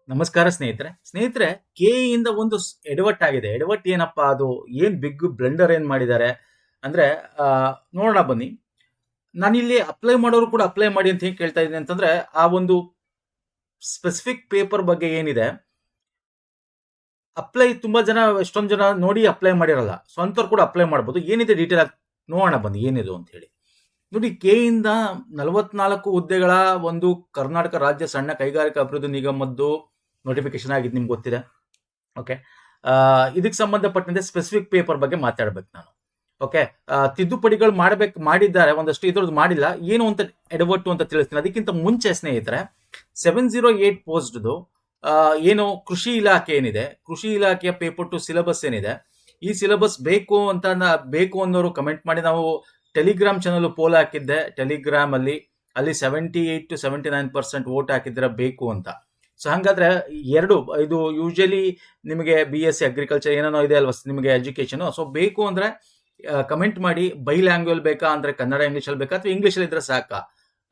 ನಮಸ್ಕಾರ ಸ್ನೇಹಿತರೆ ಕೆ ಇಂದ ಒಂದು ಎಡವಟ್ ಆಗಿದೆ. ಎಡವಟ್ ಏನಪ್ಪಾ ಅದು? ಏನ್ ಬಿಗ್ ಬ್ಲೆಂಡರ್ ಏನ್ ಮಾಡಿದ್ದಾರೆ ಅಂದ್ರೆ, ಆ, ನೋಡೋಣ ಬನ್ನಿ. ನಾನಿಲ್ಲಿ ಅಪ್ಲೈ ಮಾಡೋರು ಕೂಡ ಅಪ್ಲೈ ಮಾಡಿ ಅಂತ ಹೇಗೆ ಕೇಳ್ತಾ ಇದ್ದೀನಿ ಅಂತಂದ್ರೆ, ಆ ಒಂದು ಸ್ಪೆಸಿಫಿಕ್ ಪೇಪರ್ ಬಗ್ಗೆ ಏನಿದೆ, ಅಪ್ಲೈ ತುಂಬಾ ಜನ, ಎಷ್ಟೊಂದು ಜನ ನೋಡಿ ಅಪ್ಲೈ ಮಾಡಿರಲ್ಲ. ಸ್ವಂತವ್ರು ಕೂಡ ಅಪ್ಲೈ ಮಾಡ್ಬೋದು. ಏನಿದೆ ಡೀಟೇಲ್ ಆಗಿ ನೋಡೋಣ ಬನ್ನಿ ಏನಿದು ಅಂತ ಹೇಳಿ. ನೋಡಿ, ಕೆ ಇಂದ 44 ಹುದ್ದೆಗಳ ಒಂದು ಕರ್ನಾಟಕ ರಾಜ್ಯ ಸಣ್ಣ ಕೈಗಾರಿಕಾ ಅಭಿವೃದ್ಧಿ ನಿಗಮದ್ದು ನೋಟಿಫಿಕೇಶನ್ ಆಗಿದ್ದು ನಿಮ್ಗೆ ಗೊತ್ತಿದೆ. ಓಕೆ, ಇದಕ್ಕೆ ಸಂಬಂಧಪಟ್ಟಂತೆ ಸ್ಪೆಸಿಫಿಕ್ ಪೇಪರ್ ಬಗ್ಗೆ ಮಾತಾಡ್ಬೇಕು ನಾನು. ಓಕೆ, ತಿದ್ದುಪಡಿಗಳು ಮಾಡಿದ್ದಾರೆ, ಒಂದಷ್ಟು ಇದ್ರದ್ದು ಮಾಡಿಲ್ಲ. ಏನು ಅಂತ ಎಡವಟ್ಟು ಅಂತ ತಿಳಿಸ್ತೀನಿ. ಅದಕ್ಕಿಂತ ಮುಂಚೆ ಸ್ನೇಹಿತರೆ, 708 ಪೋಸ್ಟ್ದು ಏನು ಕೃಷಿ ಇಲಾಖೆ ಏನಿದೆ, ಕೃಷಿ ಇಲಾಖೆಯ ಪೇಪರ್ 2 ಸಿಲೆಬಸ್ ಏನಿದೆ, ಈ ಸಿಲೆಬಸ್ ಬೇಕು ಅನ್ನೋರು ಕಮೆಂಟ್ ಮಾಡಿ. ನಾವು ಟೆಲಿಗ್ರಾಮ್ ಚಾನಲ್ ಪೋಲ್ ಹಾಕಿದ್ದೆ, ಟೆಲಿಗ್ರಾಮ್ ಅಲ್ಲಿ 78 to 79% ವೋಟ್ ಹಾಕಿದ್ರೆ ಬೇಕು ಅಂತ. ಸೊ ಹಂಗಾದ್ರೆ ಇದು ಯೂಶಲಿ ನಿಮಗೆ BSc ಅಗ್ರಿಕಲ್ಚರ್ ಏನೇನೋ ಇದೆ ಅಲ್ವಾ ನಿಮಗೆ ಎಜುಕೇಶನ್. ಸೊ ಬೇಕು ಅಂದ್ರೆ ಕಮೆಂಟ್ ಮಾಡಿ. ಬೈ ಲ್ಯಾಂಗ್ವೇಜ್ ಬೇಕಾ ಅಂದ್ರೆ ಕನ್ನಡ ಇಂಗ್ಲೀಷಲ್ಲಿ ಬೇಕಾ ಅಥವಾ ಇಂಗ್ಲೀಷಲ್ಲಿ ಇದ್ರೆ ಸಾಕಾ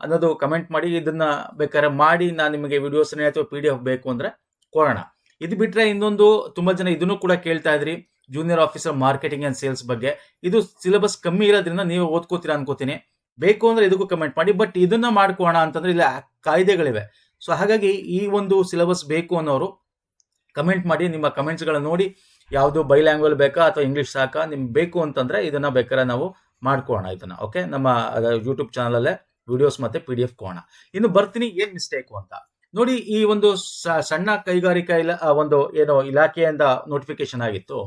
ಅನ್ನೋದು ಕಮೆಂಟ್ ಮಾಡಿ. ಇದನ್ನ ಬೇಕಾದ್ರೆ ಮಾಡಿ ನಾನು ನಿಮಗೆ ವಿಡಿಯೋಸ್ ಅಥವಾ PDF ಬೇಕು ಅಂದ್ರೆ ಕೊಡೋಣ. ಇದು ಬಿಟ್ರೆ ಇನ್ನೊಂದು, ತುಂಬಾ ಜನ ಇದನ್ನು ಕೂಡ ಕೇಳ್ತಾ ಇದ್ರಿ, junior officer marketing and sales ಬಗ್ಗೆ. ಇದು ಸಿಲೆಬಸ್ ಕಮ್ಮಿ ಇರೋದ್ರಿಂದ ನೀವು ಓದ್ಕೋತೀರಾ ಅನ್ಕೋತೀನಿ. ಬೇಕು ಅಂದ್ರೆ ಇದಕ್ಕೂ ಕಮೆಂಟ್ ಮಾಡಿ. ಬಟ್ ಇದನ್ನ ಮಾಡ್ಕೋಣ ಅಂತಂದ್ರೆ ಇಲ್ಲಿ ಕಾಯ್ದೆಗಳಿವೆ. ಸೊ ಹಾಗಾಗಿ ಈ ಒಂದು ಸಿಲೆಬಸ್ ಬೇಕು ಅನ್ನೋರು ಕಮೆಂಟ್ ಮಾಡಿ. ನಿಮ್ಮ ಕಮೆಂಟ್ಸ್ಗಳನ್ನ ನೋಡಿ ಯಾವುದು ಬೈ ಲ್ಯಾಂಗ್ವೇಜ್ ಬೇಕಾ ಅಥವಾ ಇಂಗ್ಲಿಷ್ ಸಾಕಾ, ನಿಮ್ಗೆ ಬೇಕು ಅಂತಂದ್ರೆ ಇದನ್ನ ಬೇಕಾದ್ರೆ ನಾವು ಮಾಡ್ಕೋಣ ಇದನ್ನ. ಓಕೆ, ನಮ್ಮ ಯೂಟ್ಯೂಬ್ ಚಾನಲಲ್ಲೇ ವಿಡಿಯೋಸ್ ಮತ್ತೆ PDF ಕೋಣ. ಇನ್ನು ಬರ್ತೀನಿ ಏನ್ ಮಿಸ್ಟೇಕು ಅಂತ ನೋಡಿ. ಈ ಒಂದು ಸಣ್ಣ ಕೈಗಾರಿಕಾ ಒಂದು ಏನೋ ಇಲಾಖೆಯಿಂದ ನೋಟಿಫಿಕೇಶನ್ ಆಗಿತ್ತು.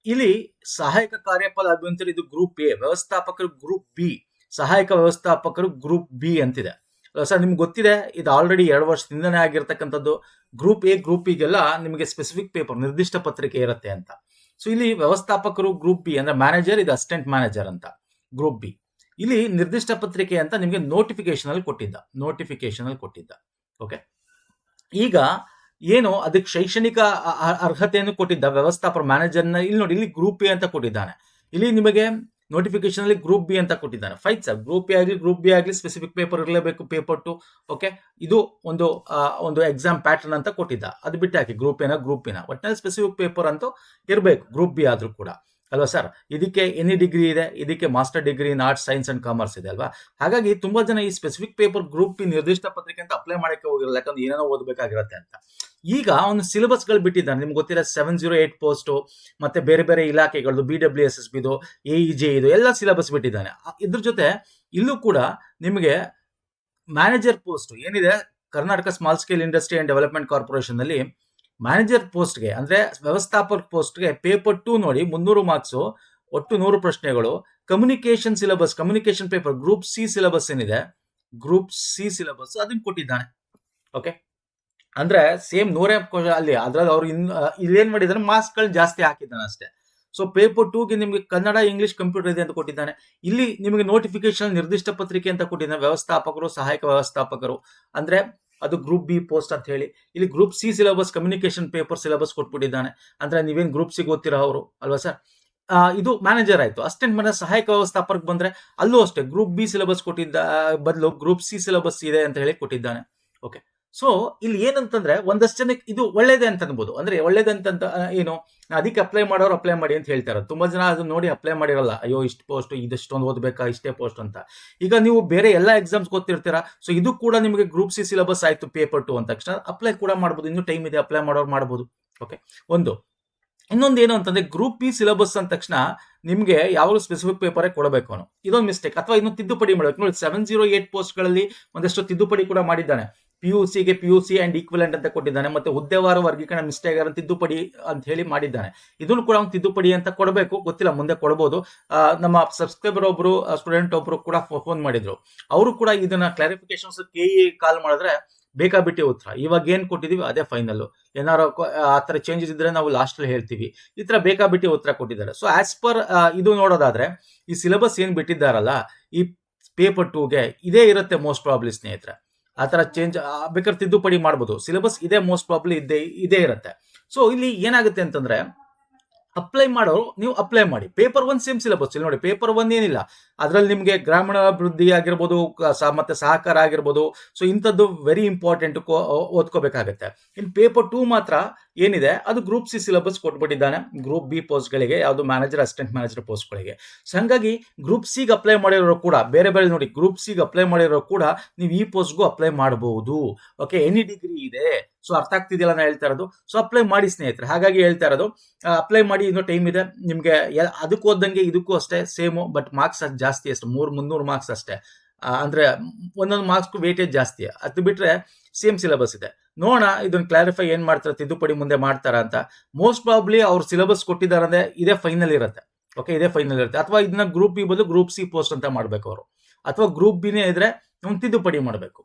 ಇಲ್ಲಿ ಸಹಾಯಕ ಕಾರ್ಯಪಾಲ ಅಭಿಯಂತರ ಇದು ಗ್ರೂಪ್ A, ವ್ಯವಸ್ಥಾಪಕರು ಗ್ರೂಪ್ B, ಸಹಾಯಕ ವ್ಯವಸ್ಥಾಪಕರು ಗ್ರೂಪ್ B ಅಂತಿದೆ. ಸರ್ ನಿಮ್ಗೆ ಗೊತ್ತಿದೆ, ಇದು ಆಲ್ರೆಡಿ 2 ವರ್ಷದಿಂದನೇ ಆಗಿರ್ತಕ್ಕಂಥದ್ದು. ಗ್ರೂಪ್ A, ಗ್ರೂಪ್ ಗೆಲ್ಲ ನಿಮಗೆ ಸ್ಪೆಸಿಫಿಕ್ ಪೇಪರ್, ನಿರ್ದಿಷ್ಟ ಪತ್ರಿಕೆ ಇರುತ್ತೆ ಅಂತ. ಸೊ ಇಲ್ಲಿ ವ್ಯವಸ್ಥಾಪಕರು ಗ್ರೂಪ್ B ಅಂದ್ರೆ ಮ್ಯಾನೇಜರ್, ಇದು ಅಸಿಸ್ಟೆಂಟ್ ಮ್ಯಾನೇಜರ್ ಅಂತ ಗ್ರೂಪ್ B. ಇಲ್ಲಿ ನಿರ್ದಿಷ್ಟ ಪತ್ರಿಕೆ ಅಂತ ನಿಮಗೆ ನೋಟಿಫಿಕೇಶನ್ ಅಲ್ಲಿ ಕೊಟ್ಟಿದ್ದ. ಓಕೆ, ಈಗ ಏನು ಅದಕ್ಕೆ ಶೈಕ್ಷಣಿಕ ಅರ್ಹತೆಯನ್ನು ಕೊಟ್ಟಿದ್ದ ವ್ಯವಸ್ಥಾಪಕ ಮ್ಯಾನೇಜರ್ನ. ಇಲ್ಲಿ ನೋಡಿ, ಇಲ್ಲಿ ಗ್ರೂಪ್ A ಅಂತ ಕೊಟ್ಟಿದ್ದಾನೆ. ಇಲ್ಲಿ ನಿಮಗೆ ನೋಟಿಫಿಕೇಶನ್ ಅಲ್ಲಿ ಗ್ರೂಪ್ B ಅಂತ ಕೊಟ್ಟಿದ್ದಾನೆ. ಫೈನ್ ಸರ್, ಗ್ರೂಪ್ A ಆಗಲಿ ಗ್ರೂಪ್ B ಆಗಲಿ ಸ್ಪೆಸಿಫಿಕ್ ಪೇಪರ್ ಇರಲೇಬೇಕು, ಪೇಪರ್ 2. ಓಕೆ, ಇದು ಒಂದು ಎಕ್ಸಾಮ್ ಪ್ಯಾಟರ್ನ್ ಅಂತ ಕೊಟ್ಟಿದ್ದ. ಅದು ಬಿಟ್ಟು ಹಾಕಿ ಗ್ರೂಪ್ A ಗ್ರೂಪ್ B ಒಟ್ಟಿನಲ್ಲಿ ಸ್ಪೆಸಿಫಿಕ್ ಪೇಪರ್ ಅಂತೂ ಇರಬೇಕು, ಗ್ರೂಪ್ B ಆದ್ರೂ ಕೂಡ ಅಲ್ವಾ ಸರ್. ಇದಕ್ಕೆ ಎನಿ ಡಿಗ್ರಿ ಇದೆ, ಇದಕ್ಕೆ master degree in arts, science and commerce ಇದೆ ಅಲ್ವಾ. ಹಾಗಾಗಿ ತುಂಬಾ ಜನ ಈ ಸ್ಪೆಸಿಫಿಕ್ ಪೇಪರ್ ಗ್ರೂಪ್ B ನಿರ್ದಿಷ್ಟ ಪತ್ರಿಕೆ ಅಂತ ಅಪ್ಲೈ ಮಾಡಕ್ಕೆ ಹೋಗಿರಲ್ಲ, ಯಾಕಂದ್ರೆ ಏನೇನೋ ಓದಬೇಕಾಗಿರುತ್ತೆ ಅಂತ. ಈಗ ಒಂದು ಸಿಲೆಬಸ್ಗಳು ಬಿಟ್ಟಿದ್ದಾನೆ. ನಿಮ್ಗೆ ಗೊತ್ತಿರೋ 708 ಪೋಸ್ಟ್ ಮತ್ತೆ ಬೇರೆ ಬೇರೆ ಇಲಾಖೆಗಳದ್ದು, BWSSB, AEJ ಇದು ಎಲ್ಲ ಸಿಲೆಬಸ್ ಬಿಟ್ಟಿದ್ದಾನೆ. ಇದ್ರ ಜೊತೆ ಇಲ್ಲೂ ಕೂಡ ನಿಮಗೆ ಮ್ಯಾನೇಜರ್ ಪೋಸ್ಟ್ ಏನಿದೆ, Karnataka small scale industry and development corporation ಅಲ್ಲಿ ಮ್ಯಾನೇಜರ್ ಪೋಸ್ಟ್ಗೆ ಅಂದ್ರೆ ವ್ಯವಸ್ಥಾಪಕ ಪೋಸ್ಟ್ಗೆ ಪೇಪರ್ 2 ನೋಡಿ 300 ಮಾರ್ಕ್ಸ್, ಒಟ್ಟು 100 ಪ್ರಶ್ನೆಗಳು. Communication syllabus, communication paper group C syllabus ಏನಿದೆ, ಗ್ರೂಪ್ C ಸಿಲೆಬಸ್ ಅದನ್ನ ಕೊಟ್ಟಿದ್ದಾನೆ. ಓಕೆ, ಅಂದ್ರೆ ಸೇಮ್ 100 ಅಲ್ಲಿ ಅದ್ರಲ್ಲಿ ಅವ್ರು ಇಲ್ಲೇನ್ ಮಾಡಿದಾರೆ, ಮಾರ್ಕ್ಸ್ ಗಳು ಜಾಸ್ತಿ ಹಾಕಿದ್ದಾನೆ ಅಷ್ಟೇ. ಸೊ ಪೇಪರ್ 2ಗೆ ನಿಮ್ಗೆ ಕನ್ನಡ, ಇಂಗ್ಲಿಷ್, ಕಂಪ್ಯೂಟರ್ ಇದೆ ಅಂತ ಕೊಟ್ಟಿದ್ದಾನೆ. ಇಲ್ಲಿ ನಿಮಗೆ ನೋಟಿಫಿಕೇಶನ್ ನಿರ್ದಿಷ್ಟ ಪತ್ರಿಕೆ ಅಂತ ಕೊಟ್ಟಿದ್ದಾನೆ, ವ್ಯವಸ್ಥಾಪಕರು, ಸಹಾಯಕ ವ್ಯವಸ್ಥಾಪಕರು ಅಂದ್ರೆ ಅದು ಗ್ರೂಪ್ B ಪೋಸ್ಟ್ ಅಂತ ಹೇಳಿ. ಇಲ್ಲಿ group C syllabus, communication paper syllabus ಕೊಟ್ಬಿಟ್ಟಿದ್ದಾನೆ. ಅಂದ್ರೆ ನೀವೇನ್ ಗ್ರೂಪ್ C ಓದ್ತಿರೋ ಅವರು ಅಲ್ವಾ ಸರ್. ಇದು ಮ್ಯಾನೇಜರ್ ಆಯ್ತು. ಅಸಿಸ್ಟೆಂಟ್ ಮ್ಯಾನೇಜರ್, ಸಹಾಯಕ ವ್ಯವಸ್ಥಾಪಕ ಬಂದ್ರೆ ಅಲ್ಲೂ ಅಷ್ಟೇ ಗ್ರೂಪ್ B ಸಿಲೆಬಸ್ ಕೊಟ್ಟಿದ್ದ ಬದಲು ಗ್ರೂಪ್ C ಸಿಲೆಬಸ್ ಇದೆ ಅಂತ ಹೇಳಿ ಕೊಟ್ಟಿದ್ದಾನೆ. ಓಕೆ, ಸೊ ಇಲ್ಲಿ ಏನಂತಂದ್ರೆ ಒಂದಷ್ಟು ಜನಕ್ಕೆ ಇದು ಒಳ್ಳೇದೇ ಅಂತ ಅನ್ಬೋದು. ಅಂದ್ರೆ ಒಳ್ಳೇದಂತ ಏನು, ಅದಕ್ಕೆ ಅಪ್ಲೈ ಮಾಡೋರು ಅಪ್ಲೈ ಮಾಡಿ ಅಂತ ಹೇಳ್ತಾರೆ. ತುಂಬಾ ಜನ ಅದನ್ನ ನೋಡಿ ಅಪ್ಲೈ ಮಾಡಿರಲ್ಲ. ಅಯ್ಯೋ ಇಷ್ಟು ಪೋಸ್ಟ್, ಇದಷ್ಟೊಂದು ಓದ್ಬೇಕಾ, ಇಷ್ಟೇ ಪೋಸ್ಟ್ ಅಂತ. ಈಗ ನೀವು ಬೇರೆ ಎಲ್ಲ ಎಕ್ಸಾಮ್ಸ್ ಗೊತ್ತಿರ್ತೀರಾ. ಸೊ ಇದು ಕೂಡ ನಿಮಗೆ ಗ್ರೂಪ್ C ಸಿಲೆಬಸ್ ಆಯ್ತು ಪೇಪರ್ 2 ಅಂದ ತಕ್ಷಣ ಅಪ್ಲೈ ಕೂಡ ಮಾಡ್ಬೋದು. ಇನ್ನೂ ಟೈಮ್ ಇದೆ, ಅಪ್ಲೈ ಮಾಡೋರು ಮಾಡ್ಬೋದು. ಓಕೆ, ಇನ್ನೊಂದು ಏನು ಅಂತಂದ್ರೆ, ಗ್ರೂಪ್ B ಸಿಲೆಬಸ್ ಅಂದ ತಕ್ಷಣ ನಿಮ್ಗೆ ಯಾವಾಗಲೂ ಸ್ಪೆಸಿಫಿಕ್ ಪೇಪರೇ ಕೊಡಬೇಕು ಅನ್ನೋ ಇದೊಂದು ಮಿಸ್ಟೇಕ್. ಅಥವಾ ಇನ್ನು ತಿದ್ದುಪಡಿ ಮಾಡಬೇಕು ನೋಡಿ. 708 ಪೋಸ್ಟ್ಗಳಲ್ಲಿ ಒಂದಷ್ಟು ತಿದ್ದುಪಡಿ ಕೂಡ ಮಾಡಿದ್ದಾನೆ. PUCಗೆ PUC ಅಂಡ್ ಈಕ್ವಲೆಂಟ್ ಅಂತ ಕೊಟ್ಟಿದ್ದಾನೆ. ಮತ್ತೆ ಹುದ್ದೆವಾರ ವರ್ಗೀಕರಣ ಮಿಸ್ಟೇಕ್ ತಿದ್ದುಪಡಿ ಅಂತ ಹೇಳಿ ಮಾಡಿದ್ದಾನೆ. ಇದನ್ನು ಕೂಡ ಒಂದು ತಿದ್ದುಪಡಿ ಅಂತ ಕೊಡಬೇಕು. ಗೊತ್ತಿಲ್ಲ, ಮುಂದೆ ಕೊಡಬಹುದು. ನಮ್ಮ ಸಬ್ಸ್ಕ್ರೈಬರ್ ಒಬ್ರು, ಸ್ಟೂಡೆಂಟ್ ಒಬ್ರು ಕೂಡ ಫೋನ್ ಮಾಡಿದ್ರು. ಅವರು ಕೂಡ ಇದನ್ನ ಕ್ಲಾರಿಫಿಕೇಶನ್ಸ್ KE ಕಾಲ್ ಮಾಡಿದ್ರೆ ಬೇಕಾಬಿಟ್ಟಿ ಉತ್ತರ. ಇವಾಗ ಏನ್ ಕೊಟ್ಟಿದೀವಿ ಅದೇ ಫೈನಲ್. ಏನಾರು ಆ ತರ ಚೇಂಜಸ್ ಇದ್ರೆ ನಾವು ಲಾಸ್ಟ್ ಅಲ್ಲಿ ಹೇಳ್ತೀವಿ. ಈ ತರ ಬೇಕಾಬಿಟ್ಟಿ ಉತ್ತರ ಕೊಟ್ಟಿದ್ದಾರೆ. ಸೊ ಆಸ್ ಪರ್ ಇದು ನೋಡೋದಾದ್ರೆ, ಈ ಸಿಲೆಬಸ್ ಏನ್ ಬಿಟ್ಟಿದ್ದಾರಲ್ಲ ಈ ಪೇಪರ್ 2ಗೆ ಇದೇ ಇರುತ್ತೆ ಮೋಸ್ಟ್ ಪ್ರಾಬ್ಲಿ ಸ್ನೇಹಿತರೆ. ಆ ತರ ಚೇಂಜ್ ಬೇಕಾದ್ರೆ ತಿದ್ದುಪಡಿ ಮಾಡ್ಬೋದು. ಸಿಲೆಬಸ್ ಇದೇ ಮೋಸ್ಟ್ ಪ್ರಾಬ್ಲಿ ಇದೇ ಇರುತ್ತೆ. ಸೊ ಇಲ್ಲಿ ಏನಾಗುತ್ತೆ ಅಂತಂದ್ರೆ, ಅಪ್ಲೈ ಮಾಡೋರು ನೀವು ಅಪ್ಲೈ ಮಾಡಿ. Paper 1 same syllabus. ಇಲ್ಲಿ ನೋಡಿ, ಪೇಪರ್ 1 ಏನಿಲ್ಲ, ಅದರಲ್ಲಿ ನಿಮಗೆ ಗ್ರಾಮೀಣ ಅಭಿವೃದ್ಧಿ ಆಗಿರ್ಬೋದು, ಮತ್ತೆ ಸಹಕಾರ ಆಗಿರ್ಬೋದು, ಸೊ ಇಂಥದ್ದು ವೆರಿ ಇಂಪಾರ್ಟೆಂಟ್ ಓದ್ಕೋಬೇಕಾಗತ್ತೆ. ಇನ್ನು ಪೇಪರ್ 2 ಮಾತ್ರ ಏನಿದೆ ಅದು ಗ್ರೂಪ್ ಸಿ ಸಿಲೆಬಸ್ ಕೊಟ್ಬಿಟ್ಟಿದ್ದಾನೆ ಗ್ರೂಪ್ ಬಿ ಪೋಸ್ಟ್ಗಳಿಗೆ, ಯಾವುದು ಮ್ಯಾನೇಜರ್, ಅಸಿಸ್ಟೆಂಟ್ ಮ್ಯಾನೇಜರ್ ಪೋಸ್ಟ್ಗಳಿಗೆ. ಸೊ ಹಂಗಾಗಿ ಗ್ರೂಪ್ ಸಿಗೆ ಅಪ್ಲೈ ಮಾಡಿರೋ ಕೂಡ ಬೇರೆ ಬೇರೆ ನೋಡಿ, ಗ್ರೂಪ್ ಸಿಗೆ ಅಪ್ಲೈ ಮಾಡಿರೋ ಕೂಡ ನೀವು ಈ ಪೋಸ್ಟ್ಗೂ ಅಪ್ಲೈ ಮಾಡಬಹುದು. ಓಕೆ, ಎನಿ ಡಿಗ್ರಿ ಇದೆ. ಸೊ ಅರ್ಥ ಆಗ್ತಿದೆಯಲ್ಲ ನಾನು ಹೇಳ್ತಾ ಇರೋದು. ಸೊ ಅಪ್ಲೈ ಮಾಡಿ ಸ್ನೇಹಿತರೆ, ಹಾಗಾಗಿ ಹೇಳ್ತಾ ಇರೋದು ಅಪ್ಲೈ ಮಾಡಿ, ಇನ್ನೂ ಟೈಮ್ ಇದೆ ನಿಮಗೆ. ಅದಕ್ಕೂ ಓದಂಗೆ ಇದಕ್ಕೂ ಅಷ್ಟೇ ಸೇಮು, ಬಟ್ ಮಾರ್ಕ್ಸ್ ಜಾಸ್ತಿ, ಅಷ್ಟೇ 300 ಮಾರ್ಕ್ಸ್ ಅಷ್ಟೇ. ಅಂದ್ರೆ ಒಂದೊಂದು ಮಾರ್ಕ್ಸ್ಗೂ ವೇಟೇಜ್ ಜಾಸ್ತಿ. ಅದು ಬಿಟ್ರೆ ಸೇಮ್ ಸಿಲೆಬಸ್ ಇದೆ. ನೋಡೋಣ ಇದನ್ನ ಕ್ಲಾರಿಫೈ ಏನ್ ಮಾಡ್ತಾರೆ, ತಿದ್ದುಪಡಿ ಮುಂದೆ ಮಾಡ್ತಾರ ಅಂತ. ಮೋಸ್ಟ್ ಪ್ರಾಬ್ಲಿ ಅವ್ರು ಸಿಲೆಬಸ್ ಕೊಟ್ಟಿದ್ದಾರೆ ಅಂದ್ರೆ ಇದೇ ಫೈನಲ್ ಇರುತ್ತೆ. ಓಕೆ, ಇದೇ ಫೈನಲ್ ಇರುತ್ತೆ. ಅಥವಾ ಇದನ್ನ ಗ್ರೂಪ್ ಬಿ ಬದಲು ಗ್ರೂಪ್ ಸಿ ಪೋಸ್ಟ್ ಅಂತ ಮಾಡ್ಬೇಕು ಅವರು, ಅಥವಾ ಗ್ರೂಪ್ ಬಿನೇ ಇದ್ರೆ ತಿದ್ದುಪಡಿ ಮಾಡಬೇಕು.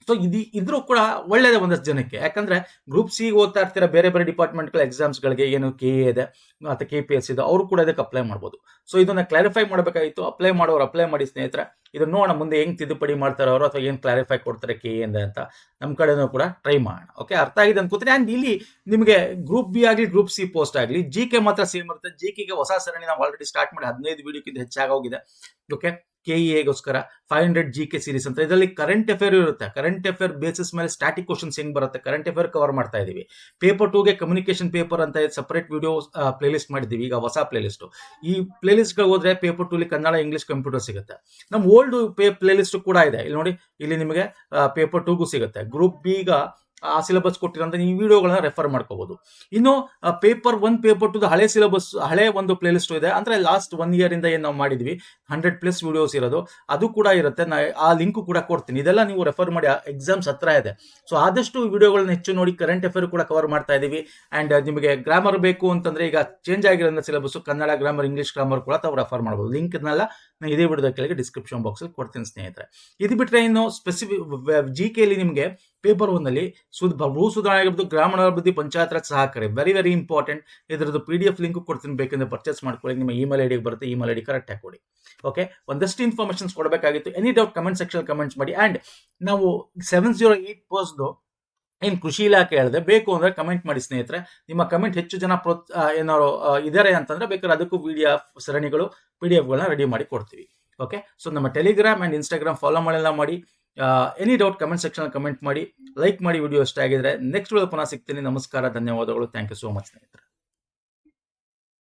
ಸೊ ಇದ್ರೂ ಕೂಡ ಒಳ್ಳೇದೇ ಒಂದಷ್ಟು ಜನಕ್ಕೆ. ಯಾಕಂದ್ರೆ ಗ್ರೂಪ್ ಸಿ ಓದ್ತಾ ಇರ್ತೀರ, ಬೇರೆ ಬೇರೆ ಡಿಪಾರ್ಟ್ಮೆಂಟ್ಗಳ ಎಕ್ಸಾಮ್ಸ್ಗಳಿಗೆ, ಏನು KA ಇದೆ ಅಥವಾ KPS ಇದೆ, ಅವರು ಕೂಡ ಇದಕ್ಕೆ ಅಪ್ಲೈ ಮಾಡ್ಬೋದು. ಸೊ ಇದನ್ನ ಕ್ಲಾರಿಫೈ ಮಾಡಬೇಕಾಗಿತ್ತು. ಅಪ್ಲೈ ಮಾಡೋರು ಅಪ್ಲೈ ಮಾಡಿ ಸ್ನೇಹಿತರೆ. ಇದನ್ನ ನೋಡೋಣ ಮುಂದೆ ಹೆಂಗ್ ತಿದ್ದುಪಡಿ ಮಾಡ್ತಾರೆ ಅವರು, ಅಥವಾ ಏನ್ ಕ್ಲಾರಿಫೈ ಕೊಡ್ತಾರೆ KA ಅಂತ ನಮ್ಮ ಕಡೆನೂ ಕೂಡ ಟ್ರೈ ಮಾಡೋಣ. ಓಕೆ, ಅರ್ಥ ಆಗಿದೆ ಅನ್ಕೋತೀನಿ. ಅಂಡ್ ಇಲ್ಲಿ ನಿಮಗೆ ಗ್ರೂಪ್ ಬಿ ಆಗಲಿ ಗ್ರೂಪ್ ಸಿ ಪೋಸ್ಟ್ ಆಗಲಿ GK ಮಾತ್ರ ಸೇಮ್ ಇರುತ್ತೆ. GKಗೆ ಹೊಸ ಸರಣಿ ನಾವು ಆಲ್ರೆಡಿ ಸ್ಟಾರ್ಟ್ ಮಾಡಿ 15 ವಿಡಿಯೋಕ್ಕಿಂತ ಹೆಚ್ಚಾಗೋಗಿದೆ. ಓಕೆ, KEAಗೋಸ್ಕರ 500 GK ಸೀರೀಸ್ ಅಂತ. ಇದರಲ್ಲಿ ಕರೆಂಟ್ ಅಫೇರ್ ಇರುತ್ತೆ. ಕರೆಂಟ್ ಅಫೇರ್ ಬೇಸಿಸ್ ಮೇಲೆ ಸ್ಟಾಟಿಕ್ ಕ್ವಶನ್ಸ್ ಹೆಂಗ್ ಬರುತ್ತೆ, ಕರೆಂಟ್ ಅಫೇರ್ ಕವರ್ ಮಾಡ್ತಾ ಇದೀವಿ. ಪೇಪರ್ 2ಗೆ ಕಮ್ಯುನಿಕೇಶನ್ ಪೇಪರ್ ಅಂತ ಸಪರೇಟ್ ವಿಡಿಯೋ ಪ್ಲೇಲಿಸ್ಟ್ ಮಾಡಿದ್ದೀವಿ, ಈಗ ಹೊಸ ಪ್ಲೇಲಿಸ್ಟ್. ಈ ಪ್ಲೇಲಿಸ್ಟ್ ಹೋದ್ರೆ ಪೇಪರ್ 2 ಕನ್ನಡ, ಇಂಗ್ಲಿಷ್, ಕಂಪ್ಯೂಟರ್ ಸಿಗುತ್ತೆ. ನಮ್ಮ ಓಲ್ಡ್ ಪ್ಲೇಲಿಸ್ಟ್ ಕೂಡ ಇದೆ. ಇಲ್ಲಿ ನೋಡಿ, ಇಲ್ಲಿ ನಿಮಗೆ ಪೇಪರ್ 2ಗೂ ಸಿಗುತ್ತೆ. ಗ್ರೂಪ್ ಬಿಗ ಆ ಸಿಲೆಬಸ್ ಕೊಟ್ಟಿರೋಂಥ ಈ ವಿಡಿಯೋಗಳನ್ನ ರೆಫರ್ ಮಾಡ್ಕೋಬಹುದು. ಇನ್ನು ಪೇಪರ್ 1 ಪೇಪರ್ 2 ಹಳೆ ಸಿಲೆಬಸ್, ಹಳೆ ಒಂದು ಪ್ಲೇಲಿಸ್ಟ್ ಇದೆ. ಅಂದ್ರೆ ಲಾಸ್ಟ್ 1 year ಇಂದ ಏನು ನಾವು ಮಾಡಿದ್ವಿ 100+ ವಿಡಿಯೋಸ್ ಇರೋದು, ಅದು ಕೂಡ ಇರುತ್ತೆ. ಆ ಲಿಂಕ್ ಕೂಡ ಕೊಡ್ತೀನಿ. ಇದೆಲ್ಲ ನೀವು ರೆಫರ್ ಮಾಡಿ, ಎಕ್ಸಾಮ್ಸ್ ಹತ್ರ ಇದೆ. ಸೊ ಆದಷ್ಟು ವಿಡಿಯೋಗಳನ್ನ ಹೆಚ್ಚು ನೋಡಿ. ಕರೆಂಟ್ ಅಫೇರ್ ಕೂಡ ಕವರ್ ಮಾಡ್ತಾ ಇದೀವಿ. ಅಂಡ್ ನಿಮಗೆ ಗ್ರಾಮರ್ ಬೇಕು ಅಂತಂದ್ರೆ ಈಗ ಚೇಂಜ್ ಆಗಿರೋ syllabus, Kannada grammar, English grammar ಕೂಡ ತಾವು ರೆಫರ್ ಮಾಡಬಹುದು. ಲಿಂಕ್ನೆಲ್ಲ ನಾನು ಇದೇ ವಿಡಿಯೋದ ಕೆಳಗೆ ಡಿಸ್ಕ್ರಿಪ್ಷನ್ ಬಾಕ್ಸ್ ಅಲ್ಲಿ ಕೊಡ್ತೀನಿ ಸ್ನೇಹಿತರೆ. ಇದು ಬಿಟ್ರೆ ಇನ್ನು ಸ್ಪೆಸಿಫಿಕ್ GK ಅಲ್ಲಿ ನಿಮಗೆ ಪೇಪರ್ 1 ಅಲ್ಲಿ ಭೂ ಸುಧಾರಣೆ ಆಗಿರ್ಬೋದು, ಗ್ರಾಮೀಣಾಭಿವೃದ್ಧಿ, ಪಂಚಾಯತ್ ರಾಜ್ ಸಹಕಾರಿ, ವೆರಿ ವೆರಿ ಇಂಪಾರ್ಟೆಂಟ್. ಇದರದ್ದು PDF ಲಿಂಕ್ ಕೊಡ್ತೀನಿ, ಬೇಕಂದ್ರೆ ಪರ್ಚೇಸ್ ಮಾಡ್ಕೊಳ್ಳಿ. ನಿಮ್ಮ ಇಮೇಲ್ ಐಡಿಗೆ ಬರುತ್ತೆ, ಇಮೇಲ್ ಐಡಿ ಕರೆಕ್ಟ್ ಆಗಿ ಕೊಡಿ. ಓಕೆ, ಒಂದಷ್ಟು ಇನ್ಫಾರ್ಮೇಶನ್ಸ್ ಕೊಡಬೇಕಾಗಿತ್ತು. Any doubt comment section comments ಮಾಡಿ. ಅಂಡ್ ನಾವು 708 ಪೋಸ್ಟ್ ಏನು ಕೃಷಿ ಇಲಾಖೆ ಹೇಳಿದೆ, ಬೇಕು ಅಂದ್ರೆ ಕಮೆಂಟ್ ಮಾಡಿ ಸ್ನೇಹಿತರೆ. ನಿಮ್ಮ ಕಮೆಂಟ್ ಹೆಚ್ಚು ಜನ ಏನಾದ್ರು ಇದಾರೆ ಅಂತಂದ್ರೆ ಬೇಕಾದ್ರೆ ಅದಕ್ಕೂ PDF ಸರಣಿಗಳು, PDFಗಳನ್ನ ರೆಡಿ ಮಾಡಿ ಕೊಡ್ತೀವಿ. ಓಕೆ, ಸೊ ನಮ್ಮ ಟೆಲಿಗ್ರಾಮ್ ಅಂಡ್ ಇನ್ಸ್ಟಾಗ್ರಾಮ್ ಫಾಲೋ ಮಾಡಿ. Any doubt comment section comment ಮಾಡಿ, ಲೈಕ್ ಮಾಡಿ ವಿಡಿಯೋ ಇಷ್ಟ ಆಗಿದ್ರೆ. ನೆಕ್ಸ್ಟ್ ವಿಡಿಯೋ ಪುನಃ ಸಿಗ್ತೀನಿ. ನಮಸ್ಕಾರ, ಧನ್ಯವಾದಗಳು. ಥ್ಯಾಂಕ್ ಯು ಸೋ ಮಚ್ ಸ್ನೇಹಿತರೆ.